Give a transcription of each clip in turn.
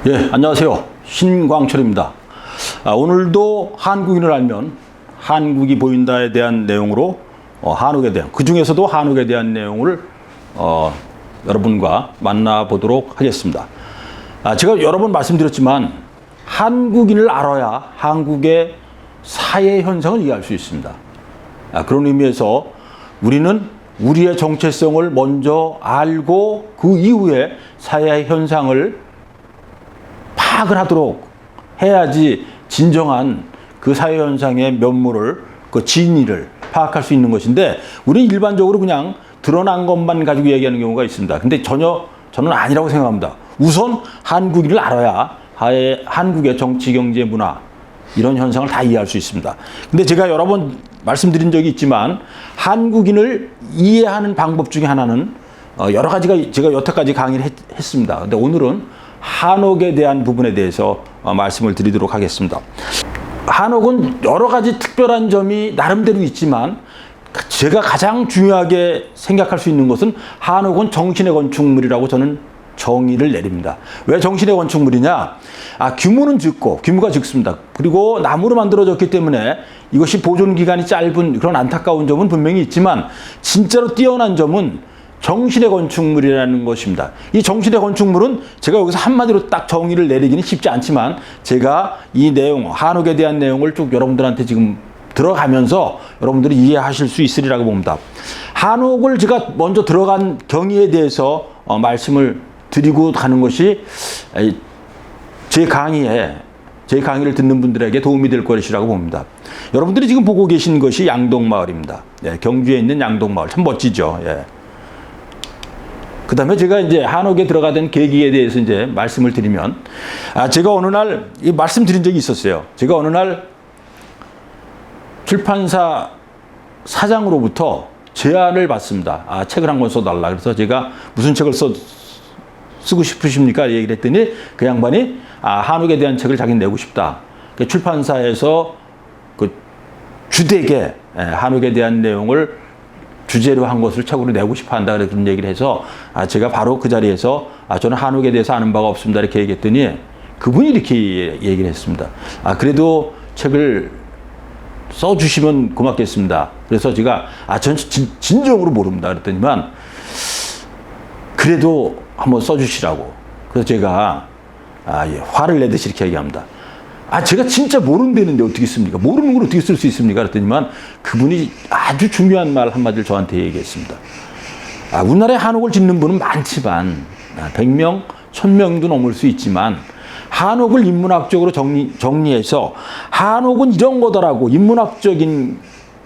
예, 안녕하세요. 신광철입니다. 오늘도 한국인을 알면 한국이 보인다에 대한 내용으로 한옥에 대한, 그 중에서도 한옥에 대한 내용을 여러분과 만나보도록 하겠습니다. 제가 여러 번 말씀드렸지만 한국인을 알아야 한국의 사회 현상을 이해할 수 있습니다. 그런 의미에서 우리는 우리의 정체성을 먼저 알고 그 이후에 사회 현상을 파악을 하도록 해야지 진정한 그 사회 현상의 면모를, 그 진위를 파악할 수 있는 것인데, 우리는 일반적으로 그냥 드러난 것만 가지고 얘기하는 경우가 있습니다. 근데 전혀 저는 아니라고 생각합니다. 우선 한국인을 알아야 한국의 정치, 경제, 문화 이런 현상을 다 이해할 수 있습니다. 근데 제가 여러 번 말씀드린 적이 있지만 한국인을 이해하는 방법 중에 하나는 여러 가지가 제가 여태까지 강의를 했습니다. 근데 오늘은 한옥에 대한 부분에 대해서 말씀을 드리도록 하겠습니다. 한옥은 여러 가지 특별한 점이 나름대로 있지만 제가 가장 중요하게 생각할 수 있는 것은 한옥은 정신의 건축물이라고 저는 정의를 내립니다. 왜 정신의 건축물이냐? 규모는 규모가 적습니다. 그리고 나무로 만들어졌기 때문에 이것이 보존 기간이 짧은 그런 안타까운 점은 분명히 있지만 진짜로 뛰어난 점은 정신의 건축물이라는 것입니다. 이 정신의 건축물은 제가 여기서 한마디로 딱 정의를 내리기는 쉽지 않지만 제가 이 내용, 한옥에 대한 내용을 쭉 여러분들한테 지금 들어가면서 여러분들이 이해하실 수 있으리라고 봅니다. 한옥을 제가 먼저 들어간 경위에 대해서 말씀을 드리고 가는 것이 제 강의를 듣는 분들에게 도움이 될 것이라고 봅니다. 여러분들이 지금 보고 계신 것이 양동마을입니다. 경주에 있는 양동마을. 참 멋지죠. 그 다음에 제가 이제 한옥에 들어가던 계기에 대해서 이제 말씀을 드리면, 제가 어느 날 말씀드린 적이 있었어요. 제가 어느 날 출판사 사장으로부터 제안을 받습니다. 책을 한 권 써달라. 그래서 제가 무슨 책을 쓰고 싶으십니까? 얘기를 했더니 그 양반이 한옥에 대한 책을 자기는 내고 싶다. 출판사에서 그 주되게 한옥에 대한 내용을 주제로 한 것을 책으로 내고 싶어 한다. 그런 얘기를 해서 제가 바로 그 자리에서 저는 한옥에 대해서 아는 바가 없습니다. 이렇게 얘기했더니 그분이 이렇게 얘기를 했습니다. 그래도 책을 써주시면 고맙겠습니다. 그래서 제가 전 진정으로 모릅니다. 그랬더니만 그래도 한번 써주시라고. 그래서 제가 화를 내듯이 이렇게 얘기합니다. 제가 진짜 모른다는데 어떻게 씁니까? 모르는 걸 어떻게 쓸 수 있습니까? 그랬더니만 그분이 아주 중요한 말 한마디를 저한테 얘기했습니다. 우리나라에 한옥을 짓는 분은 많지만 100명, 1000명도 넘을 수 있지만 한옥을 인문학적으로 정리해서 한옥은 이런 거더라고 인문학적인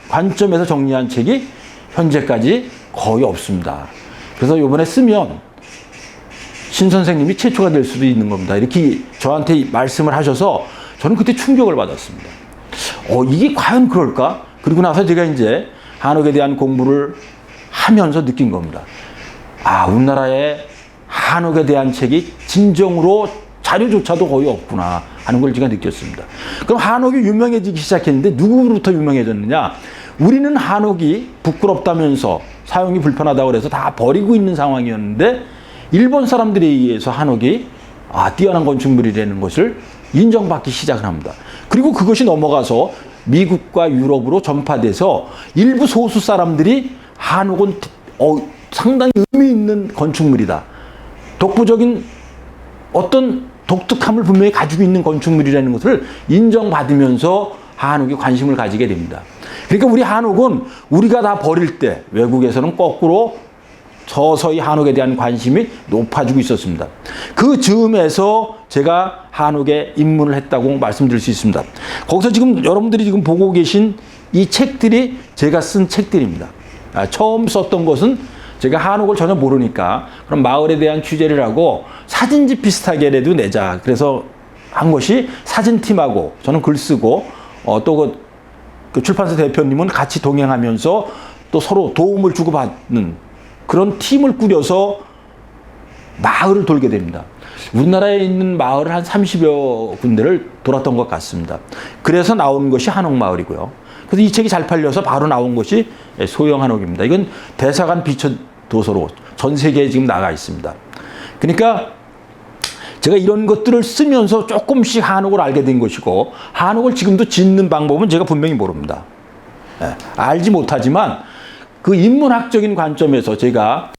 관점에서 정리한 책이 현재까지 거의 없습니다. 그래서 이번에 쓰면 신 선생님이 최초가 될 수도 있는 겁니다. 이렇게 저한테 말씀을 하셔서 저는 그때 충격을 받았습니다. 이게 과연 그럴까? 그리고 나서 제가 이제 한옥에 대한 공부를 하면서 느낀 겁니다. 우리나라에 한옥에 대한 책이 진정으로 자료조차도 거의 없구나 하는 걸 제가 느꼈습니다. 그럼 한옥이 유명해지기 시작했는데 누구로부터 유명해졌느냐? 우리는 한옥이 부끄럽다면서 사용이 불편하다고 그래서 다 버리고 있는 상황이었는데 일본 사람들에 의해서 한옥이 뛰어난 건축물이라는 것을 인정받기 시작을 합니다. 그리고 그것이 넘어가서 미국과 유럽으로 전파돼서 일부 소수 사람들이 한옥은 상당히 의미 있는 건축물이다. 독보적인 어떤 독특함을 분명히 가지고 있는 건축물이라는 것을 인정받으면서 한옥에 관심을 가지게 됩니다. 그러니까 우리 한옥은 우리가 다 버릴 때 외국에서는 거꾸로 서서히 한옥에 대한 관심이 높아지고 있었습니다. 그 즈음에서 제가 한옥에 입문을 했다고 말씀드릴 수 있습니다. 거기서 지금 여러분들이 지금 보고 계신 이 책들이 제가 쓴 책들입니다. 처음 썼던 것은 제가 한옥을 전혀 모르니까 그럼 마을에 대한 취재를 하고 사진집 비슷하게라도 내자. 그래서 한 것이 사진팀하고 저는 글 쓰고 또 그 출판사 대표님은 같이 동행하면서 또 서로 도움을 주고받는 그런 팀을 꾸려서 마을을 돌게 됩니다. 우리나라에 있는 마을을 한 30여 군데를 돌았던 것 같습니다. 그래서 나온 것이 한옥마을이고요. 그래서 이 책이 잘 팔려서 바로 나온 것이 소형 한옥입니다. 이건 대사관 비처 도서로 전 세계에 지금 나가 있습니다. 그러니까 제가 이런 것들을 쓰면서 조금씩 한옥을 알게 된 것이고, 한옥을 지금도 짓는 방법은 제가 분명히 모릅니다. 알지 못하지만 그 인문학적인 관점에서 제가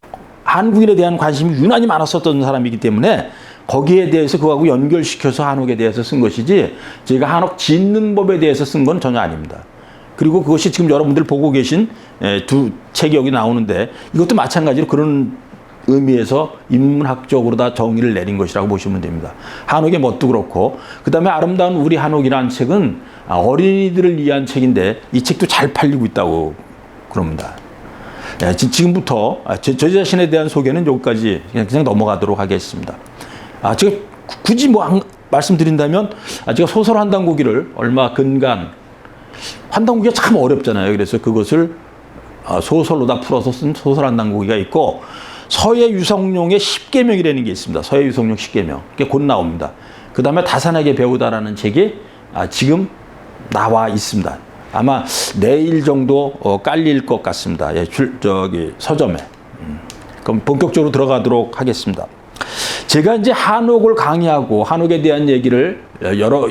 한국인에 대한 관심이 유난히 많았었던 사람이기 때문에 거기에 대해서 그거하고 연결시켜서 한옥에 대해서 쓴 것이지, 제가 한옥 짓는 법에 대해서 쓴 건 전혀 아닙니다. 그리고 그것이 지금 여러분들 보고 계신 두 책이 여기 나오는데, 이것도 마찬가지로 그런 의미에서 인문학적으로 다 정의를 내린 것이라고 보시면 됩니다. 한옥의 멋도 그렇고, 그 다음에 아름다운 우리 한옥이라는 책은 어린이들을 위한 책인데 이 책도 잘 팔리고 있다고 그럽니다. 지금부터 저 자신에 대한 소개는 여기까지 그냥 넘어가도록 하겠습니다. 제가 굳이 말씀드린다면, 제가 소설 환단고기를 얼마 근간, 환단고기가 참 어렵잖아요. 그래서 그것을 소설로 다 풀어서 쓴 소설 환단고기가 있고, 서예 유성룡의 10계명이라는 게 있습니다. 서예 유성룡 10계명. 그게 곧 나옵니다. 그 다음에 다산하게 배우다라는 책이 지금 나와 있습니다. 아마 내일 정도 깔릴 것 같습니다. 서점에. 그럼 본격적으로 들어가도록 하겠습니다. 제가 이제 한옥을 강의하고 한옥에 대한 얘기를 여러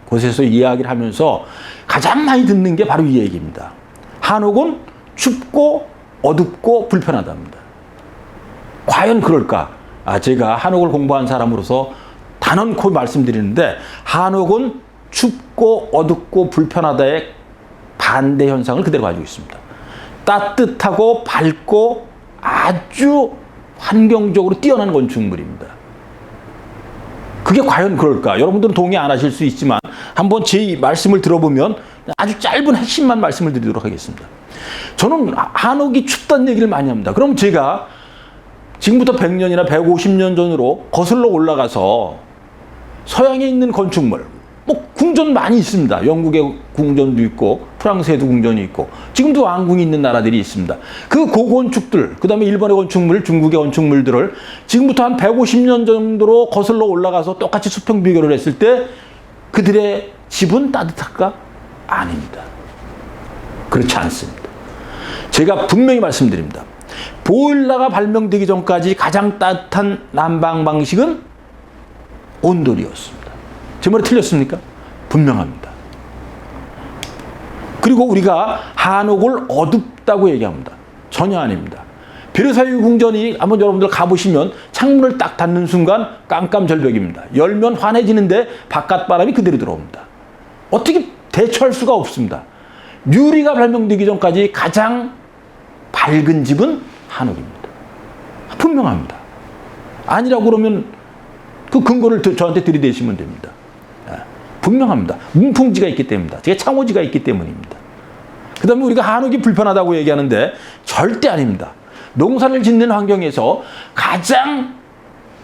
곳에서 이야기를 하면서 가장 많이 듣는 게 바로 이 얘기입니다. 한옥은 춥고 어둡고 불편하답니다. 과연 그럴까? 제가 한옥을 공부한 사람으로서 단언코 말씀드리는데, 한옥은 춥고 어둡고 불편하다의 반대 현상을 그대로 가지고 있습니다. 따뜻하고 밝고 아주 환경적으로 뛰어난 건축물입니다. 그게 과연 그럴까? 여러분들은 동의 안 하실 수 있지만 한번 제 말씀을 들어보면 아주 짧은 핵심만 말씀을 드리도록 하겠습니다. 저는 한옥이 춥다는 얘기를 많이 합니다. 그럼 제가 지금부터 100년이나 150년 전으로 거슬러 올라가서 서양에 있는 건축물, 궁전 많이 있습니다. 영국의 궁전도 있고 프랑스에도 궁전이 있고 지금도 왕궁이 있는 나라들이 있습니다. 그 고건축들, 그 다음에 일본의 건축물, 중국의 건축물들을 지금부터 한 150년 정도로 거슬러 올라가서 똑같이 수평 비교를 했을 때 그들의 집은 따뜻할까? 아닙니다. 그렇지 않습니다. 제가 분명히 말씀드립니다. 보일러가 발명되기 전까지 가장 따뜻한 난방 방식은 온돌이었습니다. 제 말이 틀렸습니까? 분명합니다. 그리고 우리가 한옥을 어둡다고 얘기합니다. 전혀 아닙니다. 베르사유 궁전이 한번 여러분들 가보시면 창문을 딱 닫는 순간 깜깜절벽입니다. 열면 환해지는데 바깥바람이 그대로 들어옵니다. 어떻게 대처할 수가 없습니다. 유리가 발명되기 전까지 가장 밝은 집은 한옥입니다. 분명합니다. 아니라고 그러면 그 근거를 저한테 들이대시면 됩니다. 분명합니다. 문풍지가 있기 때문입니다. 제가 창호지가 있기 때문입니다. 그 다음에 우리가 한옥이 불편하다고 얘기하는데 절대 아닙니다. 농사를 짓는 환경에서 가장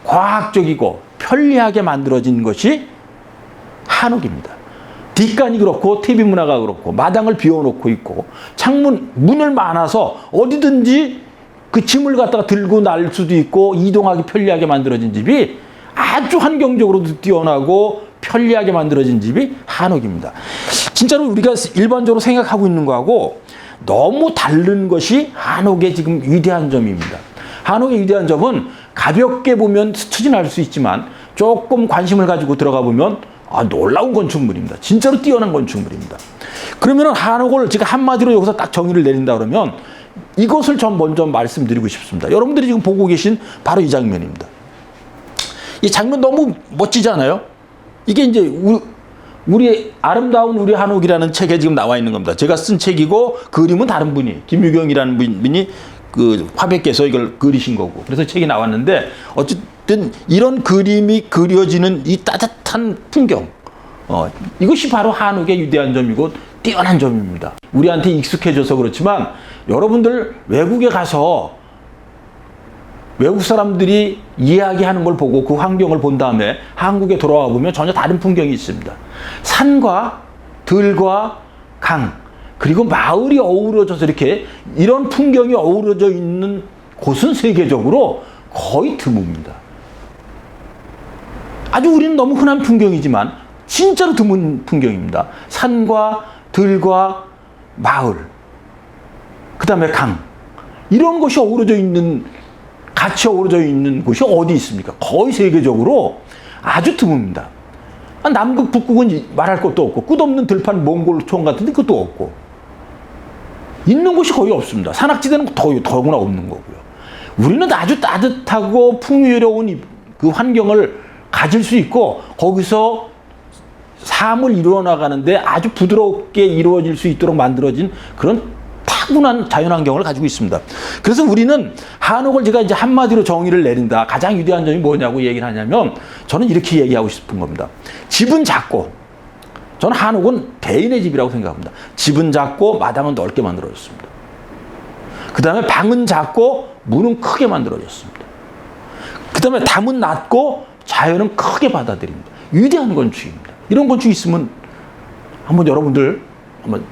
과학적이고 편리하게 만들어진 것이 한옥입니다. 뒷간이 그렇고 TV 문화가 그렇고 마당을 비워놓고 있고 창문, 문을 많아서 어디든지 그 짐을 갖다가 들고 날 수도 있고 이동하기 편리하게 만들어진 집이 아주 환경적으로도 뛰어나고 편리하게 만들어진 집이 한옥입니다. 진짜로 우리가 일반적으로 생각하고 있는 거하고 너무 다른 것이 한옥의 지금 위대한 점입니다. 한옥의 위대한 점은 가볍게 보면 추진할 수 있지만 조금 관심을 가지고 들어가 보면 놀라운 건축물입니다. 진짜로 뛰어난 건축물입니다. 그러면 한옥을 제가 한마디로 여기서 딱 정의를 내린다 그러면 이것을 전 먼저 말씀드리고 싶습니다. 여러분들이 지금 보고 계신 바로 이 장면입니다. 이 장면 너무 멋지지 않아요? 이게 이제 우리 아름다운 우리 한옥이라는 책에 지금 나와 있는 겁니다. 제가 쓴 책이고 그림은 다른 분이, 김유경이라는 분이 그 화백께서 이걸 그리신 거고, 그래서 책이 나왔는데 어쨌든 이런 그림이 그려지는 이 따뜻한 풍경, 이것이 바로 한옥의 위대한 점이고 뛰어난 점입니다. 우리한테 익숙해져서 그렇지만 여러분들 외국에 가서 외국 사람들이 이야기하는 걸 보고 그 환경을 본 다음에 한국에 돌아와 보면 전혀 다른 풍경이 있습니다. 산과 들과 강, 그리고 마을이 어우러져서 이렇게 이런 풍경이 어우러져 있는 곳은 세계적으로 거의 드뭅니다. 아주 우리는 너무 흔한 풍경이지만 진짜로 드문 풍경입니다. 산과 들과 마을, 그 다음에 강, 이런 것이 어우러져 있는, 같이 어우러져 있는 곳이 어디 있습니까? 거의 세계적으로 아주 드뭅니다. 남극, 북극은 말할 것도 없고, 끝없는 들판 몽골 촌 같은데 그것도 없고, 있는 곳이 거의 없습니다. 산악지대는 더구나 없는 거고요. 우리는 아주 따뜻하고 풍요로운 그 환경을 가질 수 있고, 거기서 삶을 이루어나가는데 아주 부드럽게 이루어질 수 있도록 만들어진 그런 타고난 자연환경을 가지고 있습니다. 그래서 우리는 한옥을 제가 이제 한마디로 정의를 내린다. 가장 위대한 점이 뭐냐고 얘기를 하냐면, 저는 이렇게 얘기하고 싶은 겁니다. 집은 작고, 저는 한옥은 대인의 집이라고 생각합니다. 집은 작고 마당은 넓게 만들어졌습니다. 그 다음에 방은 작고 문은 크게 만들어졌습니다. 그 다음에 담은 낮고 자연은 크게 받아들입니다. 위대한 건축입니다. 이런 건축이 있으면 한번 여러분들 한번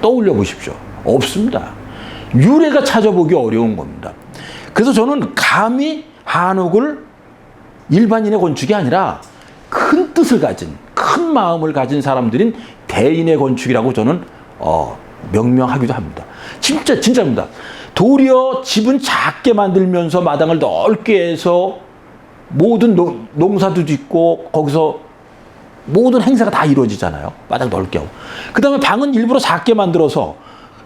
떠올려 보십시오. 없습니다. 유래가 찾아보기 어려운 겁니다. 그래서 저는 감히 한옥을 일반인의 건축이 아니라 큰 뜻을 가진, 큰 마음을 가진 사람들인 대인의 건축이라고 저는 명명하기도 합니다. 진짜입니다. 도리어 집은 작게 만들면서 마당을 넓게 해서 모든 농사도 짓고 거기서 모든 행사가 다 이루어지잖아요. 마당 넓게 하고. 그 다음에 방은 일부러 작게 만들어서,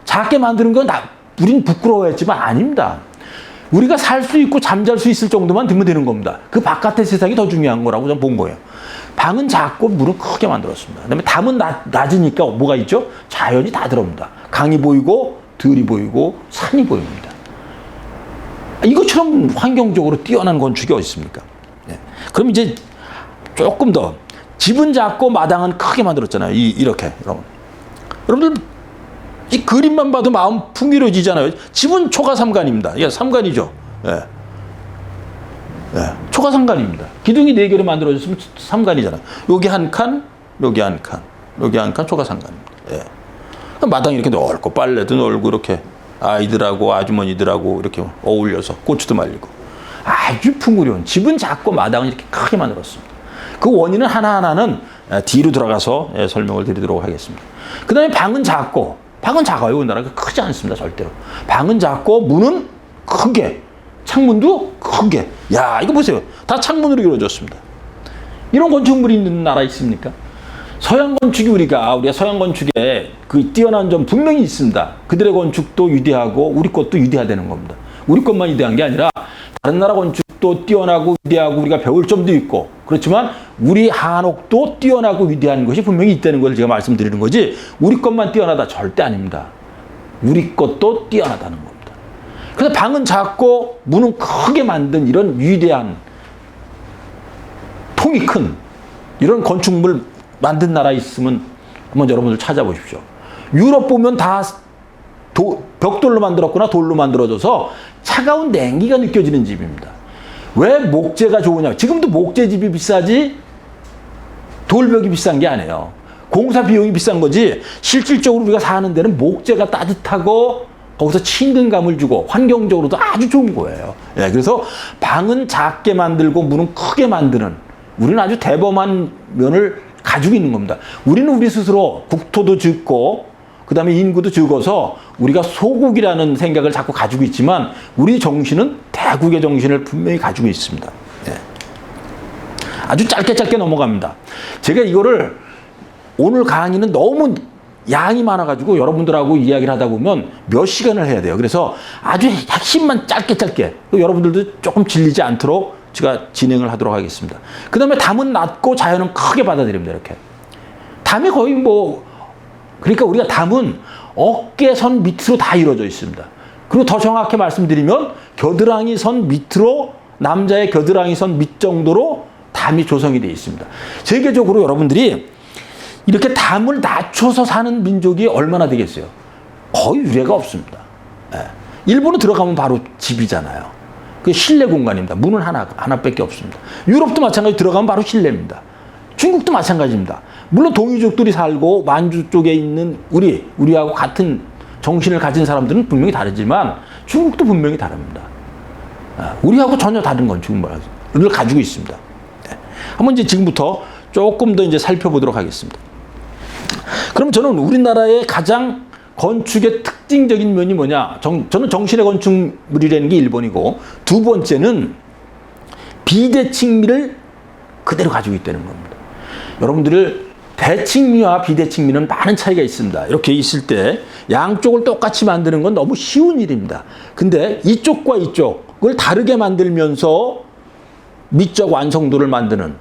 작게 만드는 건 우린 부끄러워했지만 아닙니다. 우리가 살 수 있고 잠잘 수 있을 정도만 되면 되는 겁니다. 그 바깥의 세상이 더 중요한 거라고 저는 본 거예요. 방은 작고 문은 크게 만들었습니다. 그 다음에 담은 낮으니까 뭐가 있죠? 자연이 다 들어옵니다. 강이 보이고 들이 보이고 산이 보입니다. 이것처럼 환경적으로 뛰어난 건축이 어디 있습니까? 네. 그럼 이제 조금 더, 집은 작고 마당은 크게 만들었잖아요. 이렇게. 여러분들 이 그림만 봐도 마음 풍요로워지잖아요. 집은 초가삼간입니다. 이게 삼간이죠. 예. 예. 초가삼간입니다. 기둥이 4개로 만들어졌으면 삼간이잖아요. 여기 한 칸, 여기 한 칸, 여기 한 칸, 초가삼간입니다. 예. 마당이 이렇게 넓고 빨래도 넓고 이렇게 아이들하고 아주머니들하고 이렇게 어울려서 고추도 말리고 아주 풍요로운, 집은 작고 마당은 이렇게 크게 만들었습니다. 그 원인은 하나하나는 뒤로 들어가서 설명을 드리도록 하겠습니다. 그 다음에 방은 작아요. 우리나라가 크지 않습니다. 절대로. 방은 작고 문은 크게, 창문도 크게. 야, 이거 보세요. 다 창문으로 이루어졌습니다. 이런 건축물이 있는 나라 있습니까? 서양 건축이 우리가 서양 건축에 그 뛰어난 점 분명히 있습니다. 그들의 건축도 위대하고 우리 것도 위대하다는 겁니다. 우리 것만 위대한 게 아니라 다른 나라 건축도 뛰어나고 위대하고 우리가 배울 점도 있고, 그렇지만 우리 한옥도 뛰어나고 위대한 것이 분명히 있다는 걸 제가 말씀드리는 거지, 우리 것만 뛰어나다 절대 아닙니다. 우리 것도 뛰어나다는 겁니다. 그래서 방은 작고 문은 크게 만든 이런 위대한, 통이 큰 이런 건축물 만든 나라 있으면 한번 여러분들 찾아보십시오. 유럽 보면 다 벽돌로 만들었거나 돌로 만들어져서 차가운 냉기가 느껴지는 집입니다. 왜 목재가 좋으냐? 지금도 목재집이 비싸지 돌벽이 비싼 게 아니에요. 공사 비용이 비싼 거지, 실질적으로 우리가 사는 데는 목재가 따뜻하고 거기서 친근감을 주고 환경적으로도 아주 좋은 거예요. 예, 그래서 방은 작게 만들고 문은 크게 만드는, 우리는 아주 대범한 면을 가지고 있는 겁니다. 우리는 우리 스스로 국토도 적고 그 다음에 인구도 적어서 우리가 소국이라는 생각을 자꾸 가지고 있지만, 우리 정신은 대국의 정신을 분명히 가지고 있습니다. 예. 아주 짧게 넘어갑니다. 제가 이거를, 오늘 강의는 너무 양이 많아가지고 여러분들하고 이야기를 하다 보면 몇 시간을 해야 돼요. 그래서 아주 핵심만 짧게 여러분들도 조금 질리지 않도록 제가 진행을 하도록 하겠습니다. 그 다음에 담은 낮고 자연은 크게 받아들입니다. 이렇게. 담이 거의 그러니까 우리가 담은 어깨선 밑으로 다 이루어져 있습니다. 그리고 더 정확히 말씀드리면 겨드랑이 선 밑으로, 남자의 겨드랑이 선 밑 정도로 담이 조성이 되어 있습니다. 세계적으로 여러분들이 이렇게 담을 낮춰서 사는 민족이 얼마나 되겠어요? 거의 유례가 없습니다. 예. 일본은 들어가면 바로 집이잖아요. 그 실내 공간입니다. 문은 하나밖에 없습니다. 유럽도 마찬가지, 들어가면 바로 실내입니다. 중국도 마찬가지입니다. 물론 동유족들이 살고 만주 쪽에 있는 우리하고 같은 정신을 가진 사람들은 분명히 다르지만 중국도 분명히 다릅니다. 우리하고 전혀 다른 건축을 가지고 있습니다. 한번 이제 지금부터 조금 더 이제 살펴보도록 하겠습니다. 그럼 저는 우리나라의 가장 건축의 특징적인 면이 뭐냐? 저는 정신의 건축물이라는 게 1번이고, 두 번째는 비대칭미를 그대로 가지고 있다는 겁니다. 여러분들 대칭미와 비대칭미는 많은 차이가 있습니다. 이렇게 있을 때 양쪽을 똑같이 만드는 건 너무 쉬운 일입니다. 근데 이쪽과 이쪽을 다르게 만들면서 미적 완성도를 만드는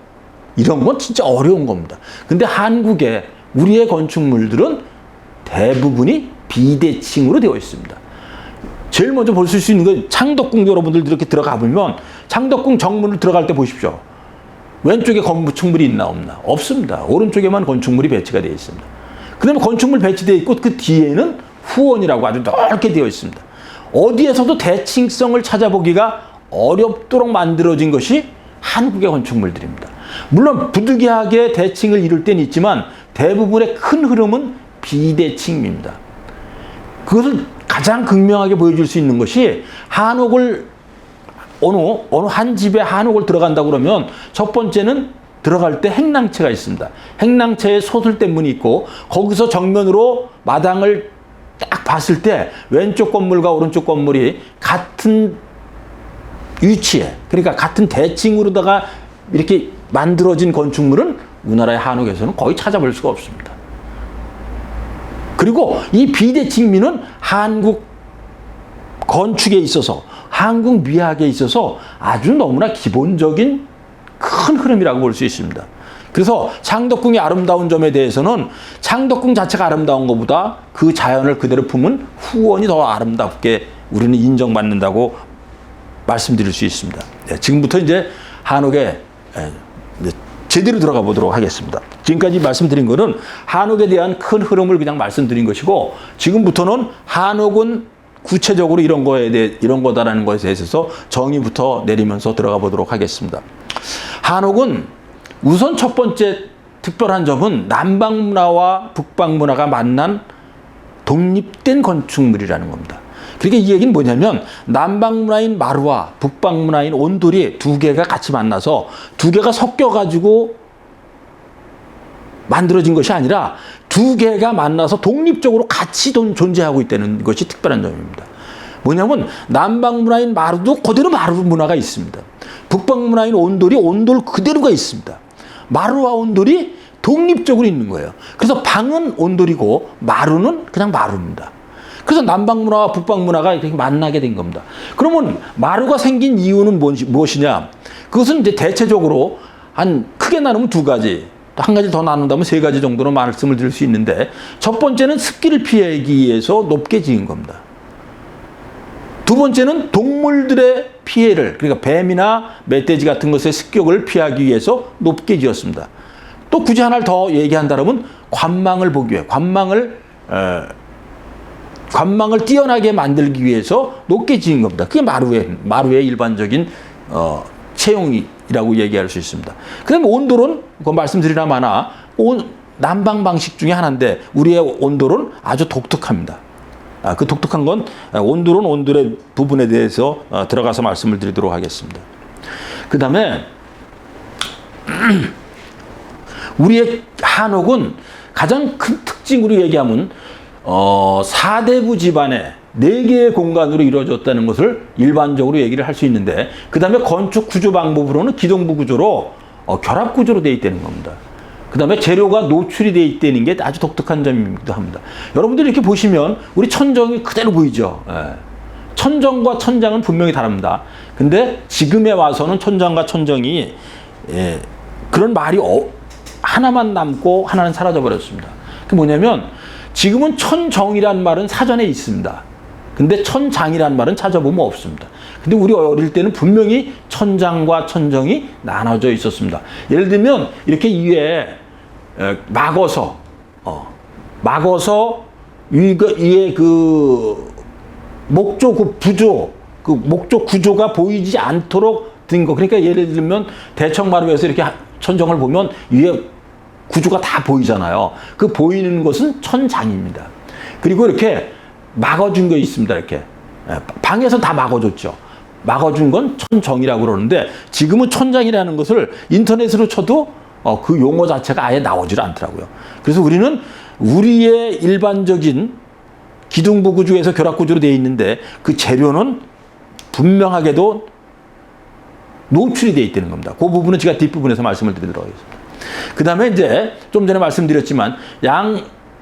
이런 건 진짜 어려운 겁니다. 근데 한국의 우리의 건축물들은 대부분이 비대칭으로 되어 있습니다. 제일 먼저 볼 수 있는 건 창덕궁. 여러분들 이렇게 들어가 보면 창덕궁 정문을 들어갈 때 보십시오. 왼쪽에 건축물이 있나 없나? 없습니다. 오른쪽에만 건축물이 배치가 되어 있습니다. 그 다음에 건축물 배치되어 있고 그 뒤에는 후원이라고 아주 넓게 되어 있습니다. 어디에서도 대칭성을 찾아보기가 어렵도록 만들어진 것이 한국의 건축물들입니다. 물론 부득이하게 대칭을 이룰 때는 있지만 대부분의 큰 흐름은 비대칭입니다. 그것을 가장 극명하게 보여줄 수 있는 것이 한옥을 어느 한 집에 한옥을 들어간다고 그러면 첫 번째는 들어갈 때 행랑채가 있습니다. 행랑채에 소설된 문이 있고 거기서 정면으로 마당을 딱 봤을 때 왼쪽 건물과 오른쪽 건물이 같은 위치에, 그러니까 같은 대칭으로다가 이렇게 만들어진 건축물은 우리나라의 한옥에서는 거의 찾아볼 수가 없습니다. 그리고 이 비대칭미는 한국 건축에 있어서, 한국 미학에 있어서 아주 너무나 기본적인 큰 흐름이라고 볼 수 있습니다. 그래서 창덕궁의 아름다운 점에 대해서는 창덕궁 자체가 아름다운 것보다 그 자연을 그대로 품은 후원이 더 아름답게 우리는 인정받는다고 말씀드릴 수 있습니다. 네, 지금부터 이제 한옥에 제대로 들어가 보도록 하겠습니다. 지금까지 말씀드린 것은 한옥에 대한 큰 흐름을 그냥 말씀드린 것이고, 지금부터는 한옥은 구체적으로 이런 거에 대해, 이런 거다라는 것에 대해서 정의부터 내리면서 들어가 보도록 하겠습니다. 한옥은 우선 첫 번째 특별한 점은 남방 문화와 북방 문화가 만난 독립된 건축물이라는 겁니다. 그러니까 이 얘기는 뭐냐면 남방 문화인 마루와 북방 문화인 온돌이 두 개가 같이 만나서 두 개가 섞여가지고 만들어진 것이 아니라 두 개가 만나서 독립적으로 같이 존재하고 있다는 것이 특별한 점입니다. 뭐냐면 남방 문화인 마루도 그대로 마루 문화가 있습니다. 북방 문화인 온돌이 온돌 그대로가 있습니다. 마루와 온돌이 독립적으로 있는 거예요. 그래서 방은 온돌이고 마루는 그냥 마루입니다. 그래서 남방 문화와 북방 문화가 이렇게 만나게 된 겁니다. 그러면 마루가 생긴 이유는 무엇이냐? 그것은 이제 대체적으로 한 크게 나누면 두 가지, 한 가지 더 나눈다면 세 가지 정도로 말씀을 드릴 수 있는데, 첫 번째는 습기를 피하기 위해서 높게 지은 겁니다. 두 번째는 동물들의 피해를, 그러니까 뱀이나 멧돼지 같은 것의 습격을 피하기 위해서 높게 지었습니다. 또 굳이 하나를 더 얘기한다면 관망을 보기 위해, 관망을 뛰어나게 만들기 위해서 높게 지은 겁니다. 그게 마루의 일반적인 채용이라고 얘기할 수 있습니다. 그 다음에 온돌은 그 말씀드리나 마나 난방 방식 중에 하나인데 우리의 온돌은 아주 독특합니다. 그 독특한 건 온돌은 온돌의 부분에 대해서 들어가서 말씀을 드리도록 하겠습니다. 그 다음에 우리의 한옥은 가장 큰 특징으로 얘기하면 4대부 집안의 4개의 공간으로 이루어졌다는 것을 일반적으로 얘기를 할 수 있는데, 그 다음에 건축 구조 방법으로는 기동부 구조로 결합 구조로 되어 있다는 겁니다. 그 다음에 재료가 노출이 되어 있다는 게 아주 독특한 점이기도 합니다. 여러분들이 이렇게 보시면 우리 천정이 그대로 보이죠. 천정과 천장은 분명히 다릅니다. 근데 지금에 와서는 천장과 천정이 그런 말이 하나만 남고 하나는 사라져 버렸습니다. 그게 뭐냐면 지금은 천정이란 말은 사전에 있습니다. 근데 천장이란 말은 찾아보면 없습니다. 근데 우리 어릴 때는 분명히 천장과 천정이 나눠져 있었습니다. 예를 들면 이렇게 위에 막어서 위에 그 목조 목조 구조가 보이지 않도록 된 거. 그러니까 예를 들면 대청마루에서 이렇게 천정을 보면 위에 구조가 다 보이잖아요. 그 보이는 것은 천장입니다. 그리고 이렇게 막아준 거 있습니다. 이렇게 방에서 다 막아줬죠. 막아준 건 천정이라고 그러는데 지금은 천장이라는 것을 인터넷으로 쳐도 그 용어 자체가 아예 나오질 않더라고요. 그래서 우리는 우리의 일반적인 기둥부 구조에서 결합 구조로 되어 있는데 그 재료는 분명하게도 노출이 되어 있다는 겁니다. 그 부분은 제가 뒷부분에서 말씀을 드리도록 하겠습니다. 그 다음에 이제 좀 전에 말씀드렸지만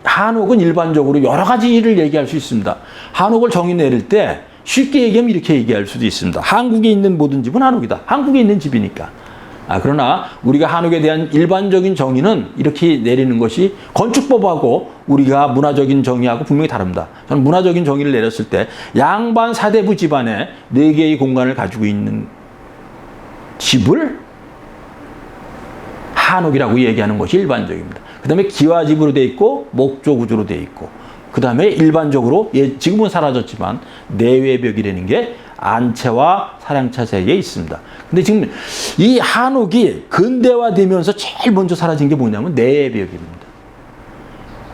한옥은 일반적으로 여러 가지 일을 얘기할 수 있습니다. 한옥을 정의 내릴 때 쉽게 얘기하면 이렇게 얘기할 수도 있습니다. 한국에 있는 모든 집은 한옥이다. 한국에 있는 집이니까. 그러나 우리가 한옥에 대한 일반적인 정의는 이렇게 내리는 것이 건축법하고 우리가 문화적인 정의하고 분명히 다릅니다. 저는 문화적인 정의를 내렸을 때 양반 사대부 집안에 4개의 공간을 가지고 있는 집을 한옥이라고 얘기하는 것이 일반적입니다. 그 다음에 기와집으로 되어 있고 목조 구조로 되어 있고 그 다음에 일반적으로 지금은 사라졌지만 내외벽이라는 게 안채와 사랑채 사이에 있습니다. 근데 지금 이 한옥이 근대화되면서 제일 먼저 사라진 게 뭐냐면 내외벽입니다.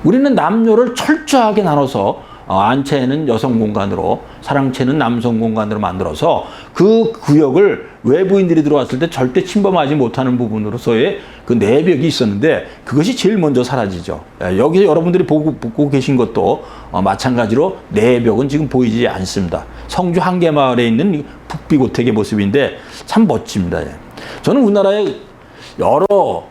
우리는 남녀를 철저하게 나눠서 안채는 여성 공간으로 사랑채는 남성 공간으로 만들어서 그 구역을 외부인들이 들어왔을 때 절대 침범하지 못하는 부분으로서의 그 내벽이 있었는데 그것이 제일 먼저 사라지죠. 여기서 여러분들이 보고 계신 것도 마찬가지로 내벽은 지금 보이지 않습니다. 성주 한계마을에 있는 북비고택의 모습인데 참 멋집니다. 저는 우리나라에 여러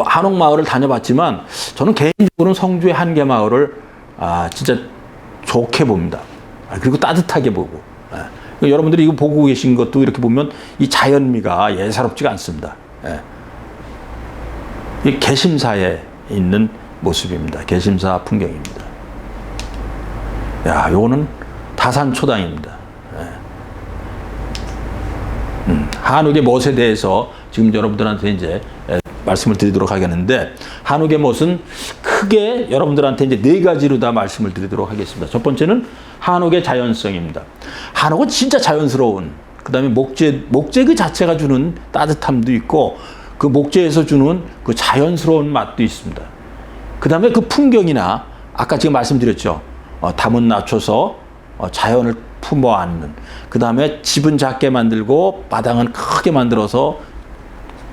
한옥마을을 다녀봤지만 저는 개인적으로는 성주의 한계마을을 진짜 좋게 봅니다. 그리고 따뜻하게 보고. 여러분들이 이거 보고 계신 것도 이렇게 보면 이 자연미가 예사롭지가 않습니다. 이 개심사에 있는 모습입니다. 개심사 풍경입니다. 야, 요거는 다산초당입니다. 한옥의 못에 대해서 지금 여러분들한테 이제 말씀을 드리도록 하겠는데 한옥의 못은 크게 여러분들한테 이제 4가지로 다 말씀을 드리도록 하겠습니다. 첫 번째는 한옥의 자연성입니다. 한옥은 진짜 자연스러운 그 다음에 목재 그 자체가 주는 따뜻함도 있고 그 목재에서 주는 그 자연스러운 맛도 있습니다. 그 다음에 그 풍경이나 아까 지금 말씀드렸죠. 담은 낮춰서 자연을 품어 안는 그 다음에 집은 작게 만들고 마당은 크게 만들어서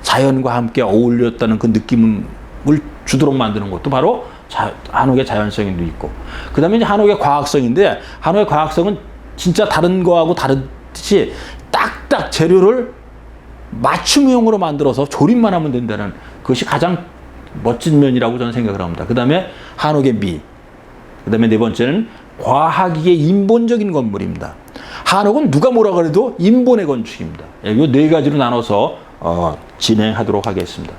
자연과 함께 어울렸다는 그 느낌을 주도록 만드는 것도 바로 한옥의 자연성도 있고 그 다음에 이제 한옥의 과학성인데 한옥의 과학성은 진짜 다른 거하고 다르듯이 딱딱 재료를 맞춤형으로 만들어서 조립만 하면 된다는 그것이 가장 멋진 면이라고 저는 생각을 합니다. 그 다음에 한옥의 미, 그 다음에 4번째는 과학의 인본적인 건물입니다. 한옥은 누가 뭐라 그래도 인본의 건축입니다. 이 4가지로 나눠서 진행하도록 하겠습니다.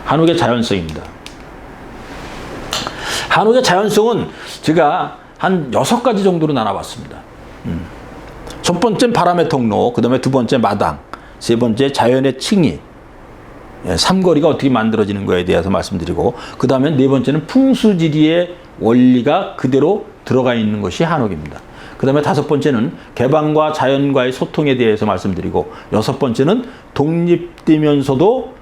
한옥의 자연성입니다. 한옥의 자연성은 제가 한 6가지 정도로 나눠봤습니다. 첫 번째는 바람의 통로, 그 다음에 2번째 마당, 3번째 자연의 층이, 삼거리가 어떻게 만들어지는 거에 대해서 말씀드리고 그 다음에 4번째는 풍수지리의 원리가 그대로 들어가 있는 것이 한옥입니다. 그 다음에 5번째는 개방과 자연과의 소통에 대해서 말씀드리고 6번째는 독립되면서도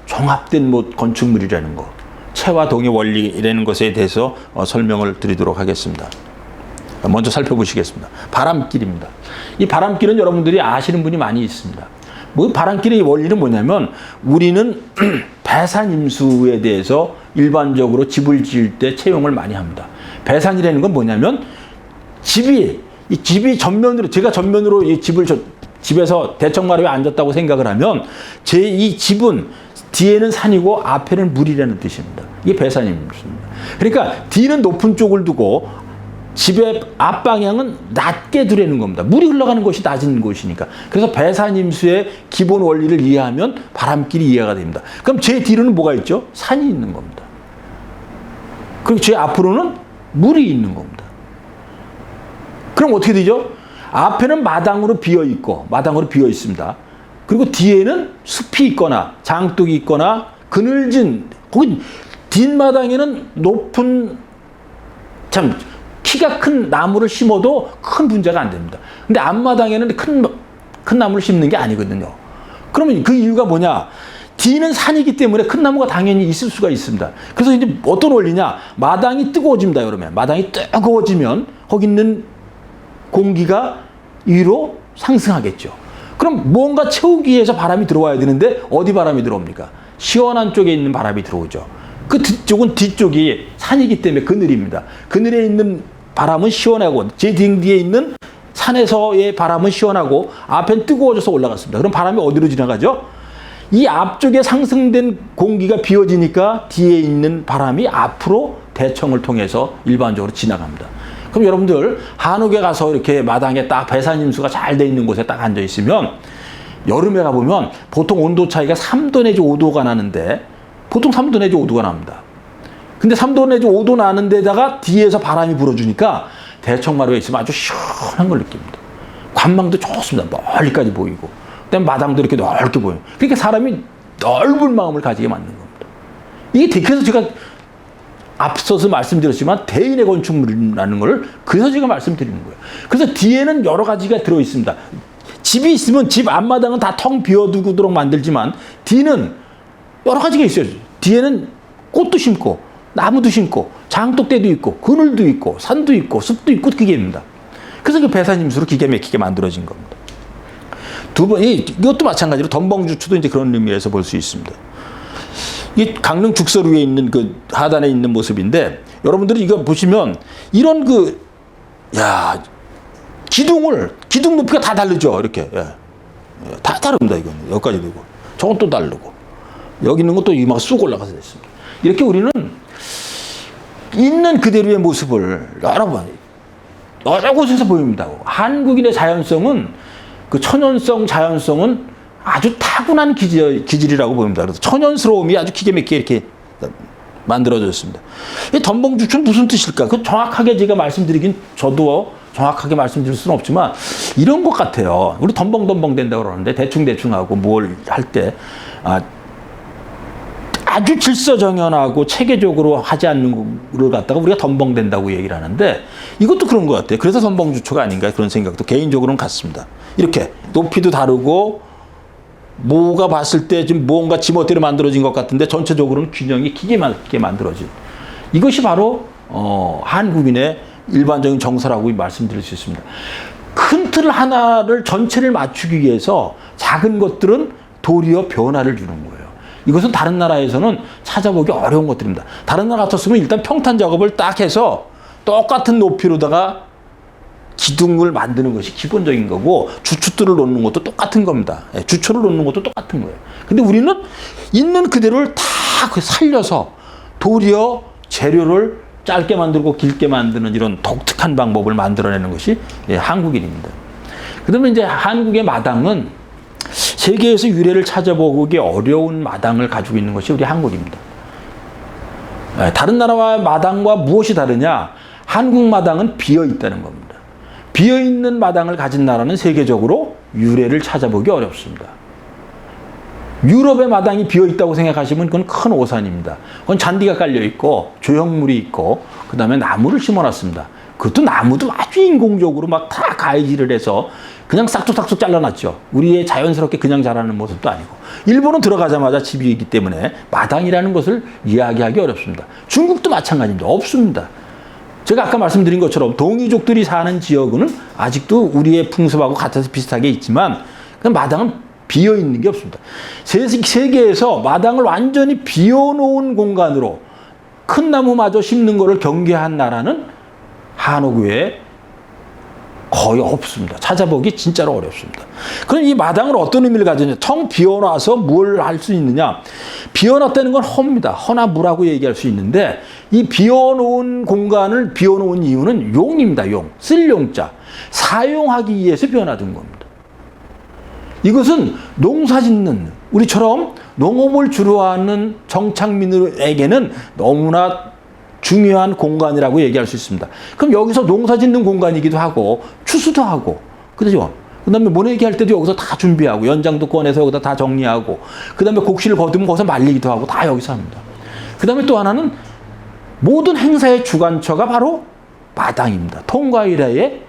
종합된 건축물이라는 것, 채와 동의 원리라는 것에 대해서 설명을 드리도록 하겠습니다. 먼저 살펴보시겠습니다. 바람길입니다. 이 바람길은 여러분들이 아시는 분이 많이 있습니다. 바람길의 원리는 뭐냐면 우리는 배산임수에 대해서 일반적으로 집을 지을 때 채용을 많이 합니다. 배산이라는 건 뭐냐면 이 집이 전면으로 제가 전면으로 이 집에서 대청마루에 앉았다고 생각을 하면 이 집은 뒤에는 산이고 앞에는 물이라는 뜻입니다. 이게 배산임수입니다. 그러니까 뒤는 높은 쪽을 두고 집의 앞방향은 낮게 두려는 겁니다. 물이 흘러가는 곳이 낮은 곳이니까. 그래서 배산임수의 기본 원리를 이해하면 바람길이 이해가 됩니다. 그럼 제 뒤로는 뭐가 있죠? 산이 있는 겁니다. 그리고 제 앞으로는 물이 있는 겁니다. 그럼 어떻게 되죠? 앞에는 마당으로 비어 있습니다. 그리고 뒤에는 숲이 있거나 장독이 있거나 그늘진 거기 뒷마당에는 높은 참 키가 큰 나무를 심어도 큰 문제가 안 됩니다. 근데 앞마당에는 큰 나무를 심는 게 아니거든요. 그러면 그 이유가 뭐냐? 뒤는 산이기 때문에 큰 나무가 당연히 있을 수가 있습니다. 그래서 이제 어떤 원리냐? 마당이 뜨거워집니다, 여러분. 마당이 뜨거워지면 거기 있는 공기가 위로 상승하겠죠. 그럼 뭔가 채우기 위해서 바람이 들어와야 되는데 어디 바람이 들어옵니까? 시원한 쪽에 있는 바람이 들어오죠. 그 뒤쪽이 산이기 때문에 그늘입니다. 그늘에 있는 바람은 시원하고 제 등 뒤에 있는 산에서의 바람은 시원하고 앞엔 뜨거워져서 올라갔습니다. 그럼 바람이 어디로 지나가죠? 이 앞쪽에 상승된 공기가 비워지니까 뒤에 있는 바람이 앞으로 대청을 통해서 일반적으로 지나갑니다. 그럼 여러분들 한옥에 가서 이렇게 마당에 딱 배산임수가 잘 돼 있는 곳에 딱 앉아 있으면 여름에 가보면 보통 온도 차이가 3도 내지 5도가 나는데 보통 3도 내지 5도가 납니다. 근데 3도 내지 5도 나는 데다가 뒤에서 바람이 불어주니까 대청마루에 있으면 아주 시원한 걸 느낍니다. 관망도 좋습니다. 멀리까지 보이고. 그다음에 마당도 이렇게 넓게 보여요. 그러니까 사람이 넓은 마음을 가지게 만든 겁니다. 이게 그래서 제가 앞서서 말씀드렸지만 대인의 건축물이라는 걸 그래서 제가 말씀드리는 거예요. 그래서 뒤에는 여러 가지가 들어 있습니다. 집이 있으면 집 앞마당은 다 텅 비워두도록 만들지만 뒤는 여러 가지가 있어요. 뒤에는 꽃도 심고 나무도 심고 장독대도 있고 그늘도 있고 산도 있고 숲도 있고 그게입니다. 그래서 그 배산임수로 기가 막히게 만들어진 겁니다. 두 번, 이것도 마찬가지로 덤벙주초도 이제 그런 의미에서 볼 수 있습니다. 이 강릉 죽설 위에 있는 그 하단에 있는 모습인데 여러분들이 이거 보시면 이런 기둥 높이가 다 다르죠. 이렇게. 다 다릅니다. 이거는. 여기까지 되고. 저건 또 다르고. 여기 있는 것도 막 쑥 올라가서 됐습니다. 이렇게 우리는 있는 그대로의 모습을 여러 곳에서 보입니다. 한국인의 자연성은 그 천연성 자연성은 아주 타고난 기질이라고 보입니다. 그래서 천연스러움이 아주 기가 막히게 이렇게 만들어졌습니다. 이 덤벙주초는 무슨 뜻일까? 그 정확하게 제가 저도 정확하게 말씀드릴 수는 없지만 이런 것 같아요. 우리 덤벙 된다고 그러는데 대충 하고 뭘 할 때 아주 질서정연하고 체계적으로 하지 않는 걸 갖다가 우리가 덤벙된다고 얘기를 하는데 이것도 그런 것 같아요. 그래서 덤벙주초가 아닌가 그런 생각도 개인적으로는 같습니다. 이렇게 높이도 다르고 뭐가 봤을 때 좀 뭔가 지멋대로 만들어진 것 같은데 전체적으로는 균형이 기계 맞게 만들어진 이것이 바로 한국인의 일반적인 정서라고 말씀드릴 수 있습니다. 큰 틀 하나를 전체를 맞추기 위해서 작은 것들은 도리어 변화를 주는 거예요. 이것은 다른 나라에서는 찾아보기 어려운 것들입니다. 다른 나라 같았으면 일단 평탄 작업을 딱 해서 똑같은 높이로다가 기둥을 만드는 것이 기본적인 거고 주춧돌을 놓는 것도 똑같은 겁니다. 주초를 놓는 것도 똑같은 거예요. 근데 우리는 있는 그대로를 다 살려서 도리어 재료를 짧게 만들고 길게 만드는 이런 독특한 방법을 만들어내는 것이 한국인입니다. 그러면 이제 한국의 마당은 세계에서 유래를 찾아보기 어려운 마당을 가지고 있는 것이 우리 한국입니다. 다른 나라와 마당과 무엇이 다르냐? 한국 마당은 비어 있다는 겁니다. 비어 있는 마당을 가진 나라는 세계적으로 유래를 찾아보기 어렵습니다. 유럽의 마당이 비어 있다고 생각하시면 그건 큰 오산입니다. 그건 잔디가 깔려 있고 조형물이 있고 그다음에 나무를 심어놨습니다. 그것도 나무도 아주 인공적으로 막 다 가위질을 해서 그냥 싹둑싹둑 잘라놨죠. 우리의 자연스럽게 그냥 자라는 모습도 아니고. 일본은 들어가자마자 집이 있기 때문에 마당이라는 것을 이야기하기 어렵습니다. 중국도 마찬가지입니다. 없습니다. 제가 아까 말씀드린 것처럼 동이족들이 사는 지역은 아직도 우리의 풍습하고 같아서 비슷하게 있지만 마당은 비어있는 게 없습니다. 세계에서 마당을 완전히 비워놓은 공간으로 큰 나무마저 심는 것을 경계한 나라는 한옥 외에 거의 없습니다. 찾아보기 진짜로 어렵습니다. 그럼 이 마당을 어떤 의미를 가지냐? 텅 비워놔서 뭘 할 수 있느냐? 비워놨다는 건 허입니다. 허나 무라고 얘기할 수 있는데 이 비워놓은 공간을 비워놓은 이유는 용입니다. 용. 쓸 용자. 사용하기 위해서 비워놔둔 겁니다. 이것은 농사 짓는 우리처럼 농업을 주로 하는 정착민에게는 너무나 중요한 공간이라고 얘기할 수 있습니다. 그럼 여기서 농사 짓는 공간이기도 하고 추수도 하고 그렇죠? 그다음에 모내기 할 때도 여기서 다 준비하고 연장도 꺼내서 여기다 다 정리하고 그다음에 곡식을 거두면 거기서 말리기도 하고 다 여기서 합니다. 그다음에 또 하나는 모든 행사의 주관처가 바로 마당입니다. 통과일의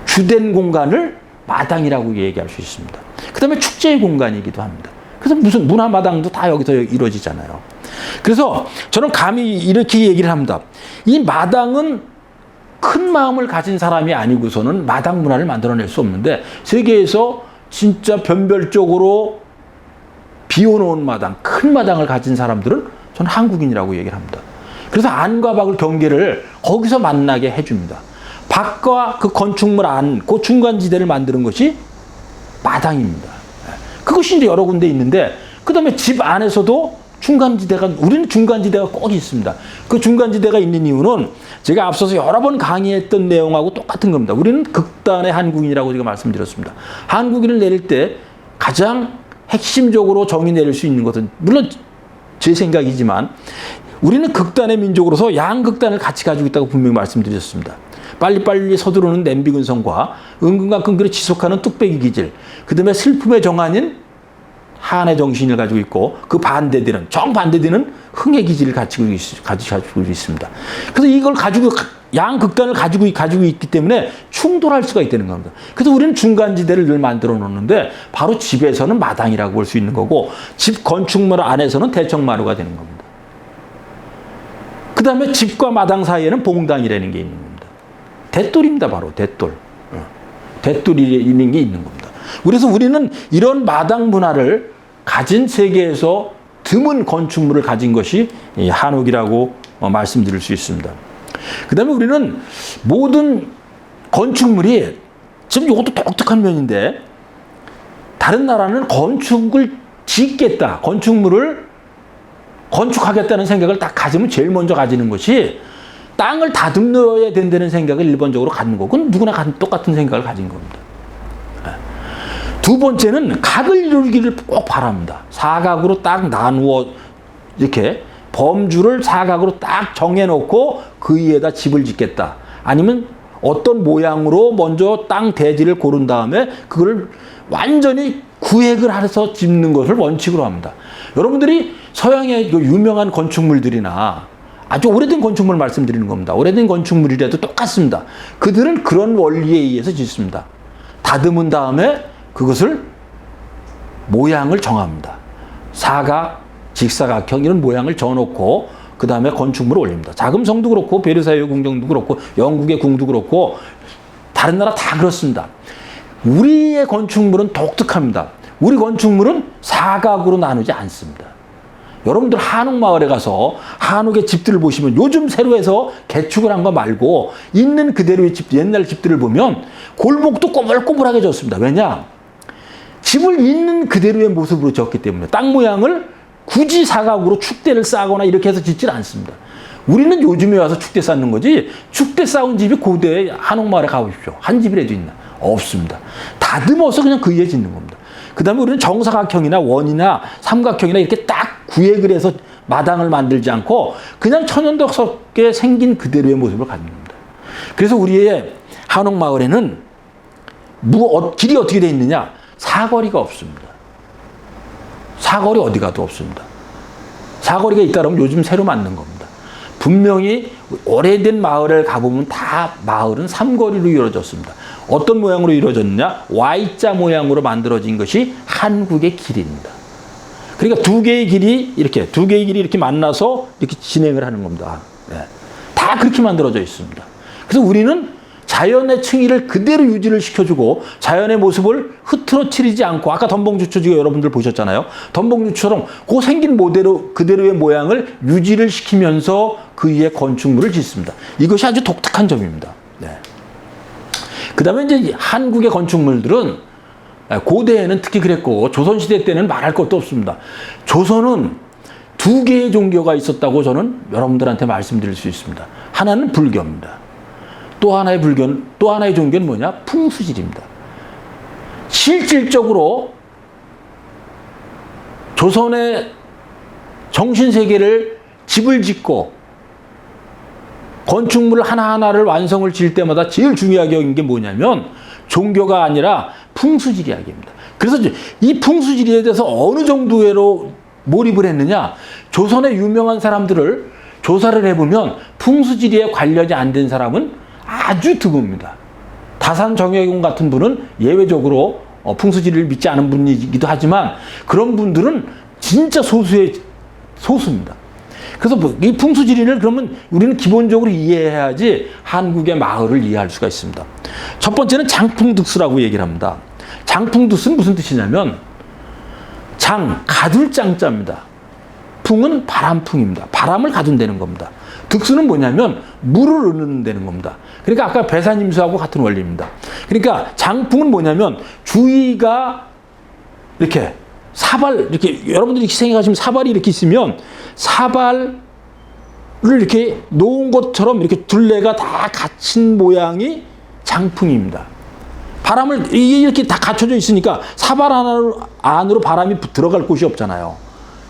주된 공간을 마당이라고 얘기할 수 있습니다. 그다음에 축제의 공간이기도 합니다. 그래서 무슨 문화마당도 다 여기서 이루어지잖아요. 그래서 저는 감히 이렇게 얘기를 합니다. 이 마당은 큰 마음을 가진 사람이 아니고서는 마당 문화를 만들어낼 수 없는데 세계에서 진짜 변별적으로 비워놓은 마당, 큰 마당을 가진 사람들은 저는 한국인이라고 얘기를 합니다. 그래서 안과 박을 경계를 거기서 만나게 해줍니다. 밖과 그 건축물 안, 그 중간지대를 만드는 것이 마당입니다. 그것이 이제 여러 군데 있는데, 그 다음에 집 안에서도 중간지대가, 우리는 중간지대가 꼭 있습니다. 그 중간지대가 있는 이유는 제가 앞서서 여러 번 강의했던 내용하고 똑같은 겁니다. 우리는 극단의 한국인이라고 제가 말씀드렸습니다. 한국인을 내릴 때 가장 핵심적으로 정의 내릴 수 있는 것은, 물론 제 생각이지만, 우리는 극단의 민족으로서 양극단을 같이 가지고 있다고 분명히 말씀드렸습니다. 빨리빨리 서두르는 냄비 근성과 은근과 끈기를 지속하는 뚝배기 기질, 그 다음에 슬픔의 정한인 한의 정신을 가지고 있고, 그 반대되는, 정반대되는 흥의 기질을 가지고 있습니다. 그래서 이걸 가지고, 양극단을 가지고 있기 때문에 충돌할 수가 있다는 겁니다. 그래서 우리는 중간지대를 늘 만들어 놓는데, 바로 집에서는 마당이라고 볼 수 있는 거고, 집 건축물 안에서는 대청마루가 되는 겁니다. 그 다음에 집과 마당 사이에는 봉당이라는 게 있는 겁니다. 대돌입니다, 바로 대돌. 대돌이라는 게 있는 겁니다. 그래서 우리는 이런 마당 문화를 가진 세계에서 드문 건축물을 가진 것이 한옥이라고 말씀드릴 수 있습니다. 그 다음에 우리는 모든 건축물이, 지금 이것도 독특한 면인데, 다른 나라는 건축을 짓겠다, 건축물을 건축하겠다는 생각을 딱 가지면 제일 먼저 가지는 것이 땅을 다듬어야 된다는 생각을 일반적으로 갖는 거고, 그건 누구나 똑같은 생각을 가진 겁니다. 두 번째는 각을 이루기를 꼭 바랍니다. 사각으로 딱 나누어, 이렇게 범주를 사각으로 딱 정해놓고 그 위에다 집을 짓겠다. 아니면 어떤 모양으로 먼저 땅 대지를 고른 다음에 그걸 완전히 구획을 해서 짓는 것을 원칙으로 합니다. 여러분들이 서양의 유명한 건축물들이나 아주 오래된 건축물 말씀드리는 겁니다. 오래된 건축물이라도 똑같습니다. 그들은 그런 원리에 의해서 짓습니다. 다듬은 다음에 그것을 모양을 정합니다. 사각, 직사각형 이런 모양을 정해놓고 그 다음에 건축물을 올립니다. 자금성도 그렇고 베르사유 궁정도 그렇고 영국의 궁도 그렇고 다른 나라 다 그렇습니다. 우리의 건축물은 독특합니다. 우리 건축물은 사각으로 나누지 않습니다. 여러분들 한옥마을에 가서 한옥의 집들을 보시면 요즘 새로 해서 개축을 한 거 말고 있는 그대로의 집, 옛날 집들을 보면 골목도 꼬불꼬불하게 졌습니다. 왜냐? 집을 있는 그대로의 모습으로 지었기 때문에 땅 모양을 굳이 사각으로 축대를 쌓거나 이렇게 해서 짓질 않습니다. 우리는 요즘에 와서 축대 쌓는 거지, 축대 쌓은 집이 고대 한옥마을에 가보십시오. 한 집이라도 있나? 없습니다. 다듬어서 그냥 그 위에 짓는 겁니다. 그 다음에 우리는 정사각형이나 원이나 삼각형이나 이렇게 딱 구획을 해서 마당을 만들지 않고 그냥 천연덕스럽게 생긴 그대로의 모습을 갖는 겁니다. 그래서 우리의 한옥마을에는 길이 어떻게 되어 있느냐? 사거리가 없습니다. 사거리 어디 가도 없습니다. 사거리가 있다 그러면 요즘 새로 만든 겁니다. 분명히 오래된 마을을 가보면 다 마을은 삼거리로 이루어졌습니다. 어떤 모양으로 이루어졌느냐? Y자 모양으로 만들어진 것이 한국의 길입니다. 그러니까 두 개의 길이 이렇게 만나서 이렇게 진행을 하는 겁니다. 네. 다 그렇게 만들어져 있습니다. 그래서 우리는 자연의 층위를 그대로 유지를 시켜주고 자연의 모습을 흐트러뜨리지 않고, 아까 덤벙주초지가 여러분들 보셨잖아요. 덤벙주처럼 그 생긴 모델로 그대로의 모양을 유지를 시키면서 그 위에 건축물을 짓습니다. 이것이 아주 독특한 점입니다. 네. 그 다음에 이제 한국의 건축물들은 고대에는 특히 그랬고 조선시대 때는 말할 것도 없습니다. 조선은 두 개의 종교가 있었다고 저는 여러분들한테 말씀드릴 수 있습니다. 하나는 불교입니다. 또 하나의 종교는 뭐냐? 풍수질입니다. 실질적으로 조선의 정신세계를 집을 짓고 건축물 하나하나를 완성을 지을 때마다 제일 중요하게 여긴 게 뭐냐면 종교가 아니라 풍수질 이야기입니다. 그래서 이 풍수질에 대해서 어느 정도로 몰입을 했느냐? 조선의 유명한 사람들을 조사를 해보면 풍수지리에 관련이 안 된 사람은 아주 드뭅니다. 다산 정약용 같은 분은 예외적으로 풍수지리를 믿지 않은 분이기도 하지만 그런 분들은 진짜 소수입니다. 그래서 이 풍수지리를 그러면 우리는 기본적으로 이해해야지 한국의 마을을 이해할 수가 있습니다. 첫 번째는 장풍득수라고 얘기를 합니다. 장풍득수는 무슨 뜻이냐면 가둘 짱자입니다. 풍은 바람풍입니다. 바람을 가둔다는 겁니다. 득수는 뭐냐면 물을 얻는다는 겁니다. 그러니까 아까 배산임수하고 같은 원리입니다. 그러니까 장풍은 뭐냐면 주위가 이렇게 사발, 이렇게 여러분들이 생각하시면 사발이 이렇게 있으면 사발을 이렇게 놓은 것처럼 이렇게 둘레가 다 갇힌 모양이 장풍입니다. 바람을 이렇게 다 갖춰져 있으니까 사발 안으로 바람이 들어갈 곳이 없잖아요.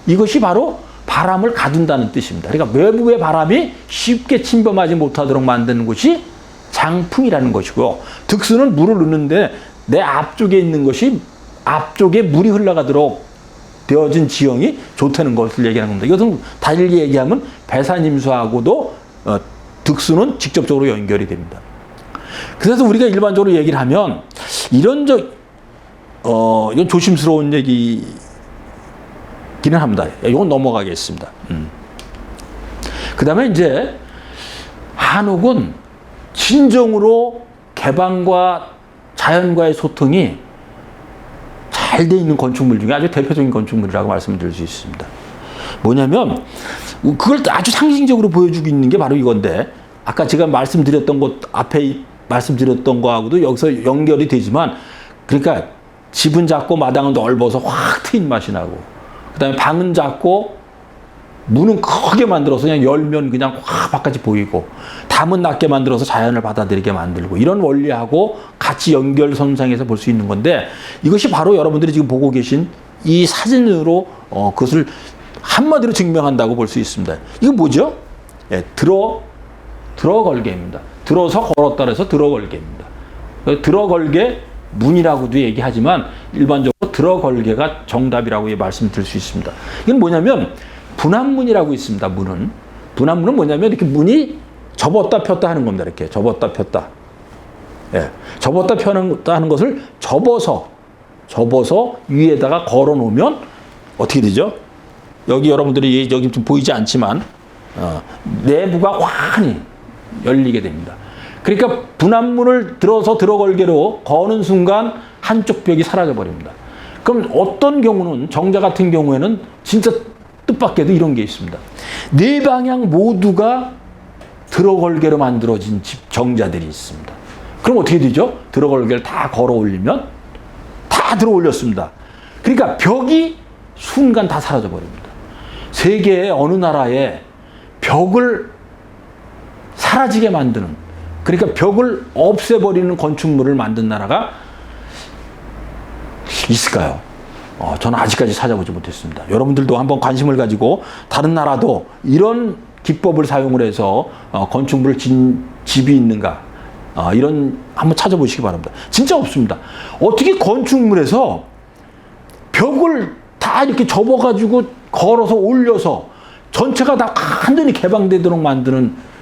이것이 바로 바람을 가둔다는 뜻입니다. 그러니까 외부의 바람이 쉽게 침범하지 못하도록 만드는 것이 장풍이라는 것이고요. 득수는 물을 넣는데 내 앞쪽에 있는 것이 앞쪽에 물이 흘러가도록 되어진 지형이 좋다는 것을 얘기하는 겁니다. 이것은 달리 얘기하면 배산임수하고도 득수는 직접적으로 연결이 됩니다. 그래서 우리가 일반적으로 얘기를 하면 이건 조심스러운 얘기기는 합니다. 이건 넘어가겠습니다. 그 다음에 이제 한옥은 진정으로 개방과 자연과의 소통이 잘 돼 있는 건축물 중에 아주 대표적인 건축물이라고 말씀드릴 수 있습니다. 뭐냐면 그걸 아주 상징적으로 보여주고 있는 게 바로 이건데 아까 제가 말씀드렸던 것 앞에 말씀드렸던 거하고도 여기서 연결이 되지만 그러니까 집은 작고 마당은 넓어서 확 트인 맛이 나고 그다음에 방은 작고 문은 크게 만들어서 그냥 열면 그냥 확 바깥이 보이고 담은 낮게 만들어서 자연을 받아들이게 만들고 이런 원리하고 같이 연결선상에서 볼 수 있는 건데 이것이 바로 여러분들이 지금 보고 계신 이 사진으로 그것을 한마디로 증명한다고 볼 수 있습니다. 이건 뭐죠? 예, 들어걸개입니다. 들어서 걸었다 해서 들어걸개입니다. 들어걸개 문이라고도 얘기하지만 일반적으로 들어걸개가 정답이라고 말씀드릴 수 있습니다. 이건 뭐냐면 분합문이라고 있습니다. 분합문은 뭐냐면 이렇게 문이 접었다 폈다 하는 겁니다. 이렇게 접었다 폈다. 예. 접었다 폈다 하는 것을 접어서 위에다가 걸어 놓으면 어떻게 되죠? 여기 여러분들이 여기 좀 보이지 않지만 내부가 환히 열리게 됩니다. 그러니까 분합문을 들어서 들어걸개로 거는 순간 한쪽 벽이 사라져 버립니다. 그럼 어떤 경우는 정자 같은 경우에는 진짜 뜻밖에도 이런 게 있습니다. 네 방향 모두가 들어걸개로 만들어진 집 정자들이 있습니다. 그럼 어떻게 되죠? 들어걸개를 다 걸어 올리면 다 들어 올렸습니다. 그러니까 벽이 순간 다 사라져 버립니다. 세계의 어느 나라에 벽을 사라지게 만드는 그러니까 벽을 없애버리는 건축물을 만든 나라가 있을까요? 저는 아직까지 찾아보지 못했습니다. 여러분들도 한번 관심을 가지고 다른 나라도 이런 기법을 사용을 해서 건축물을 진 집이 있는가 이런 한번 찾아보시기 바랍니다. 진짜 없습니다. 어떻게 건축물에서 벽을 다 이렇게 접어가지고 걸어서 올려서 전체가 다 완전히 개방되도록 만드는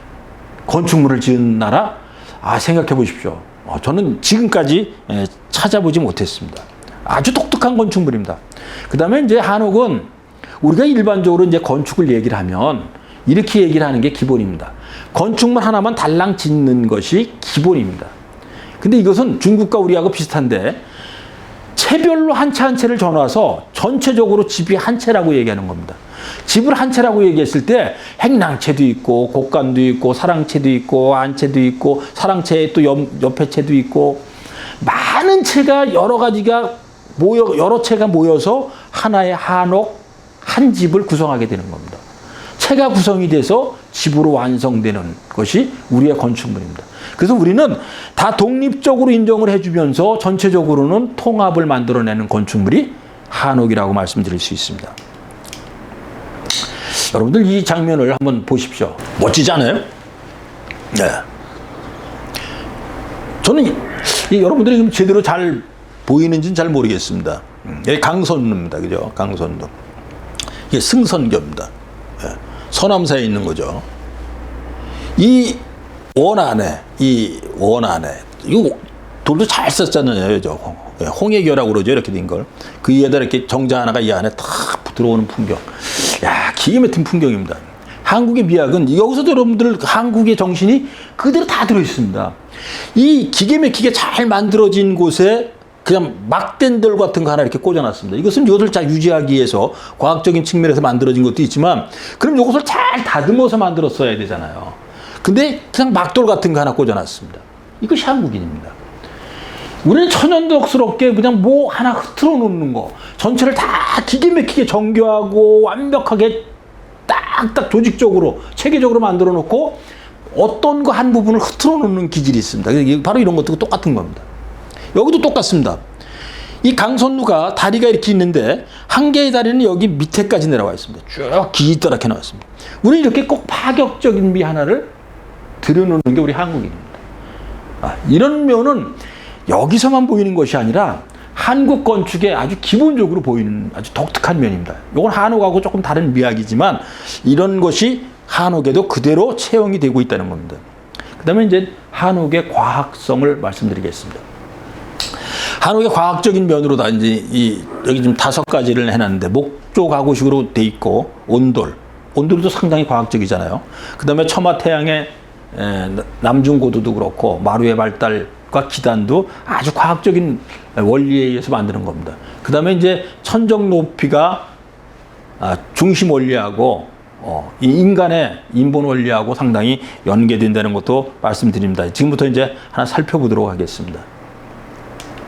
건축물을 지은 나라? 생각해 보십시오. 저는 지금까지 찾아보지 못했습니다. 아주 독특한 건축물입니다. 그 다음에 이제 한옥은 우리가 일반적으로 이제 건축을 얘기를 하면 이렇게 얘기를 하는 게 기본입니다. 건축물 하나만 달랑 짓는 것이 기본입니다. 근데 이것은 중국과 우리하고 비슷한데 채별로 한 채 한 채를 전화서 전체적으로 집이 한 채라고 얘기하는 겁니다. 집을 한 채라고 얘기했을 때 행랑채도 있고 곡간도 있고 사랑채도 있고 안채도 있고 사랑채에 또 옆에 채도 있고 많은 채가 여러 가지가 여러 채가 모여서 하나의 한옥 한 집을 구성하게 되는 겁니다. 채가 구성이 돼서 집으로 완성되는 것이 우리의 건축물입니다. 그래서 우리는 다 독립적으로 인정을 해주면서 전체적으로는 통합을 만들어내는 건축물이 한옥이라고 말씀드릴 수 있습니다. 여러분들 이 장면을 한번 보십시오. 멋지지 않아요? 네. 저는 여러분들이 지금 제대로 잘 보이는지는 잘 모르겠습니다. 여기 강선루입니다. 그죠? 강선루. 이게 승선교입니다. 네. 서남사에 있는 거죠. 이 원 안에, 이거 돌도 잘 썼잖아요. 홍해교라고 그러죠. 이렇게 된 걸. 그 위에다 이렇게 정자 하나가 이 안에 탁 들어오는 풍경. 야, 기가 막힌 풍경입니다. 한국의 미학은 여기서도 여러분들 한국의 정신이 그대로 다 들어있습니다. 이 기가 막히게 잘 만들어진 곳에 그냥 막댄돌 같은 거 하나 이렇게 꽂아놨습니다. 이것을 잘 유지하기 위해서 과학적인 측면에서 만들어진 것도 있지만, 그럼 이것을 잘 다듬어서 만들었어야 되잖아요. 근데 그냥 막돌 같은 거 하나 꽂아놨습니다. 이것이 한국인입니다. 우리는 천연덕스럽게 그냥 뭐 하나 흐트러 놓는 거, 전체를 다 기계 막히게 정교하고 완벽하게 딱딱 조직적으로 체계적으로 만들어 놓고 어떤 거 한 부분을 흐트러 놓는 기질이 있습니다. 바로 이런 것도 똑같은 겁니다. 여기도 똑같습니다. 이 강선루가 다리가 이렇게 있는데 한 개의 다리는 여기 밑에까지 내려와 있습니다. 쭉 기더랗게 나와 있습니다. 우리는 이렇게 꼭 파격적인 미 하나를 들여놓는 게 우리 한국인입니다. 이런 면은 여기서만 보이는 것이 아니라 한국 건축에 아주 기본적으로 보이는 아주 독특한 면입니다. 이건 한옥하고 조금 다른 미학이지만 이런 것이 한옥에도 그대로 채용이 되고 있다는 겁니다. 그 다음에 이제 한옥의 과학성을 말씀드리겠습니다. 한옥의 과학적인 면으로다 이제 여기 좀 5가지를 해놨는데, 목조 가구식으로 돼 있고, 온돌도 상당히 과학적이잖아요. 그 다음에 처마태양의 남중고도도 그렇고, 마루의 발달과 기단도 아주 과학적인 원리에 의해서 만드는 겁니다. 그 다음에 이제 천정 높이가 중심 원리하고 이 인간의 인본 원리하고 상당히 연계된다는 것도 말씀드립니다. 지금부터 이제 하나 살펴보도록 하겠습니다.